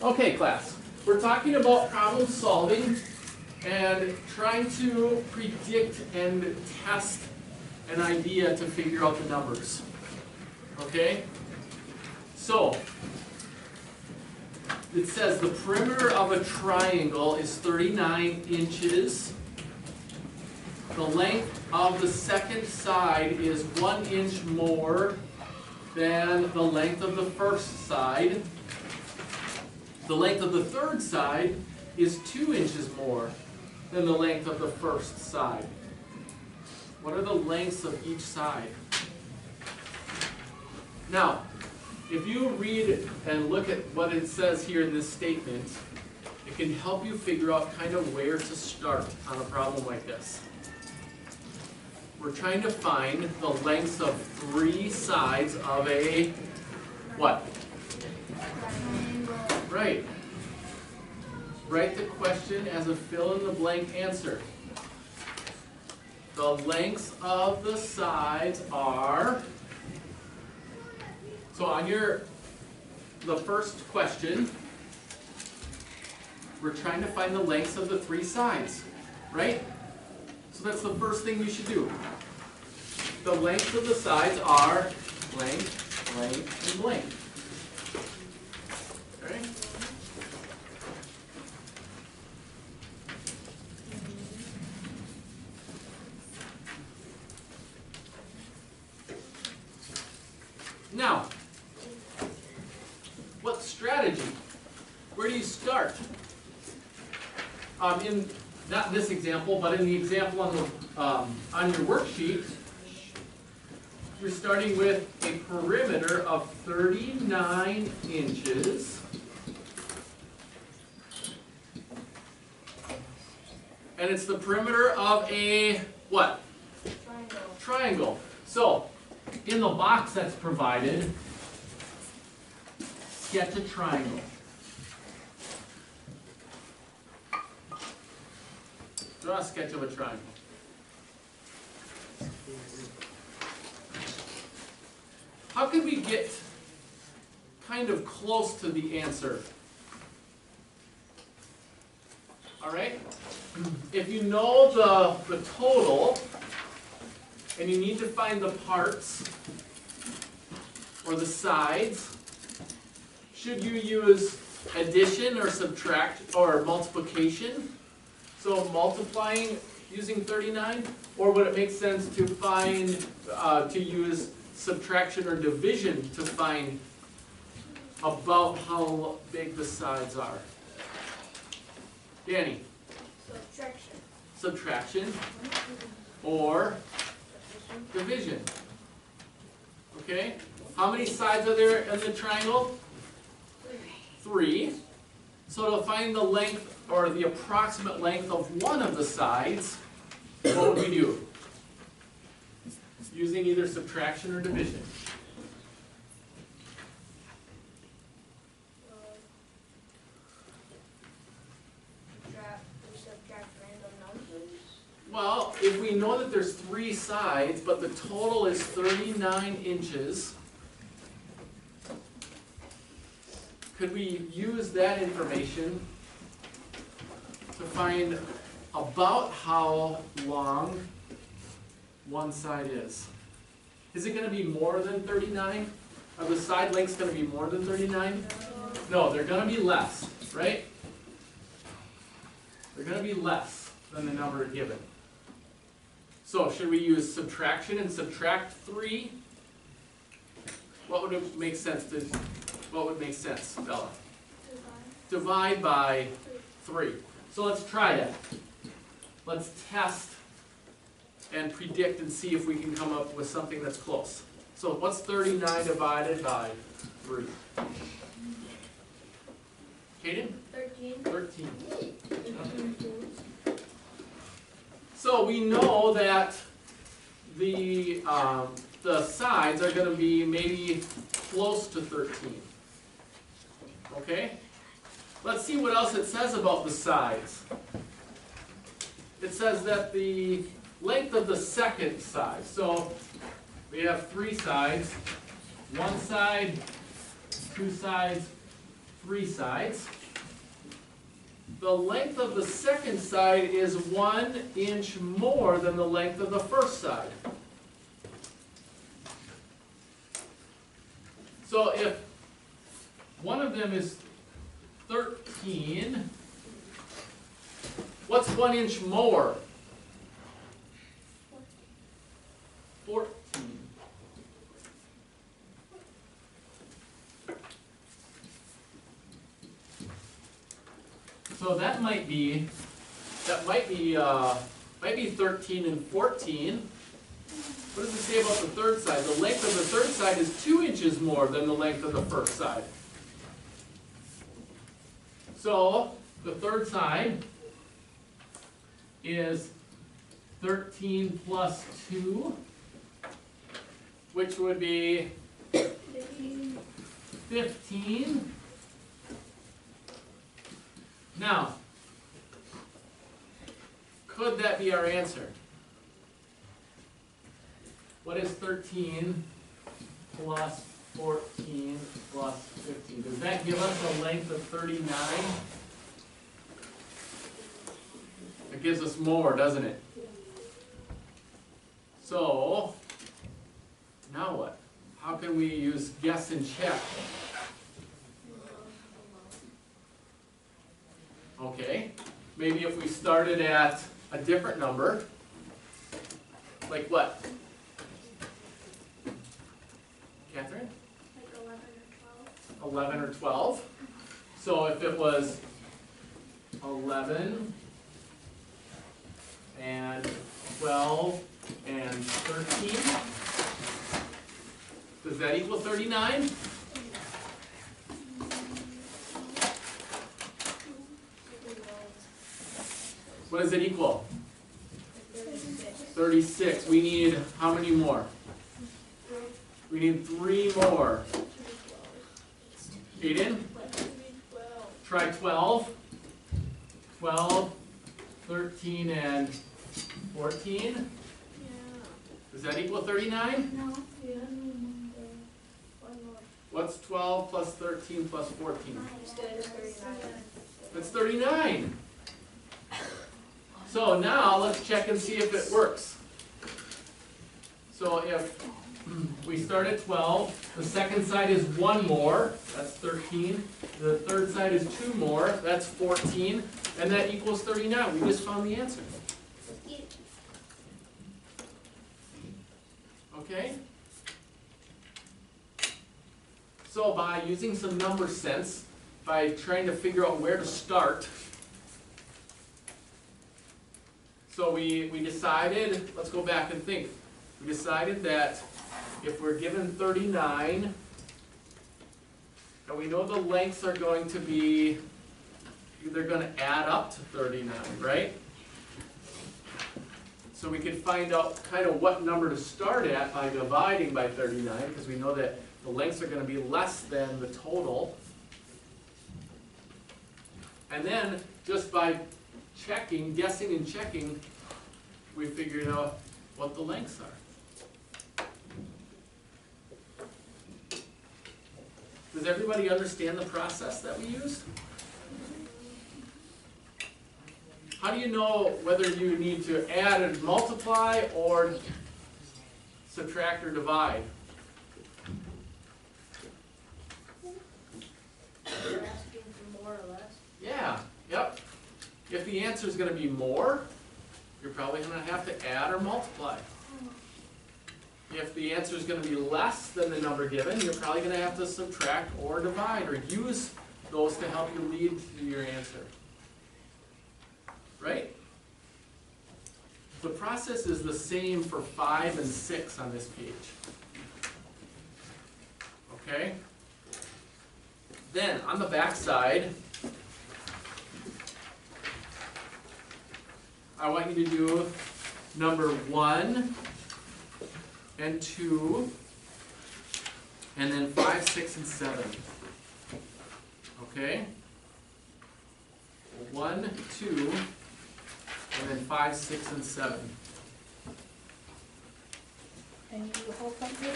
Okay, class. We're talking about problem solving and trying to predict and test an idea to figure out the numbers. Okay? So, it says the perimeter of a triangle is 39 inches. The length of the second side is 1 inch more than the length of the first side. The length of the third side is 2 inches more than the length of the first side. What are the lengths of each side? Now, if you read and look at what it says here in this statement, it can help you figure out kind of where to start on a problem like this. We're trying to find the lengths of 3 sides of a what? Right. Write the question as a fill-in-the-blank answer. The lengths of the sides are, so on the first question, we're trying to find the lengths of the 3 sides, right? So that's the first thing you should do. The lengths of the sides are blank, blank, and blank. Okay? Now, what strategy? Where do you start? In not this example, but in the example on your worksheet, you're starting with a perimeter of 39 inches. And it's the perimeter of a what? Triangle. So, in the box that's provided, sketch a triangle. Draw a sketch of a triangle. How can we get kind of close to the answer? Alright? If you know the total, and you need to find the parts, or the sides, should you use addition or subtract, or multiplication? So multiplying using 39, or would it make sense to find, to use subtraction or division to find about how big the sides are? Danny? Subtraction. Subtraction, or division. Okay? How many sides are there in the triangle? 3. So to find the length, or the approximate length of one of the sides, what would we do? Using either subtraction or division. Subtract random numbers. Well, if we know that there's 3 sides, but the total is 39 inches, could we use that information to find about how long one side is? Is it going to be more than 39? Are the side lengths going to be more than 39? No, they're going to be less, right? They're going to be less than the number given. So, should we use subtraction and subtract 3? What would it make sense to, what would make sense, Bella? Divide by 3. So let's try that. Let's test and predict and see if we can come up with something that's close. So what's 39 divided by 3? Kaden? 13. 13. So we know that the sides are going to be maybe close to 13. Okay? Let's see what else it says about the sides. It says that the length of the second side. So we have 3 sides. 1 side, 2 sides, 3 sides. The length of the second side is 1 inch more than the length of the first side. So if one of them is 13, what's 1 inch more? 14. So that might be 13 and 14. What does it say about the third side? The length of the third side is 2 inches more than the length of the first side. So the third side is 13 plus 2, which would be 15. Now, could that be our answer? What is 13 plus 14 plus 15? Does that give us a length of 39? It gives us more, doesn't it? So, now what? How can we use guess and check? Okay, maybe if we started at a different number, like what? Catherine? Like 11 or 12. 11 or 12. So if it was 11 and 12 and 13, does that equal 39? What does it equal? 36. We need how many more? We need 3 more. Aiden? Try 12. 12, 13, and 14. Does that equal 39? No. Yeah. One more. What's 12 plus 13 plus 14? Instead of 39. That's 39. So now let's check and see if it works. So if we start at 12, the second side is 1 more, that's 13. The third side is 2 more, that's 14. And that equals 39. We just found the answer. Okay? So by using some number sense, by trying to figure out where to start, so we decided, let's go back and think. We decided that if we're given 39, and we know the lengths are going to be, they're going to add up to 39, right? So we could find out kind of what number to start at by dividing by 39, because we know that the lengths are going to be less than the total. And then just by checking, guessing and checking, we figured out what the lengths are. Does everybody understand the process that we used? How do you know whether you need to add and multiply or subtract or divide? You're asking for more or less? Yeah, yep. If the answer is going to be more, you're probably going to have to add or multiply. If the answer is going to be less than the number given, you're probably going to have to subtract or divide or use those to help you lead to your answer. Right? The process is the same for 5 and 6 on this page. Okay? Then, on the back side, I want you to do number 1 and 2, and then 5, 6, and 7. Okay? 1, 2, and then 5, 6, and 7. And you do the whole front page?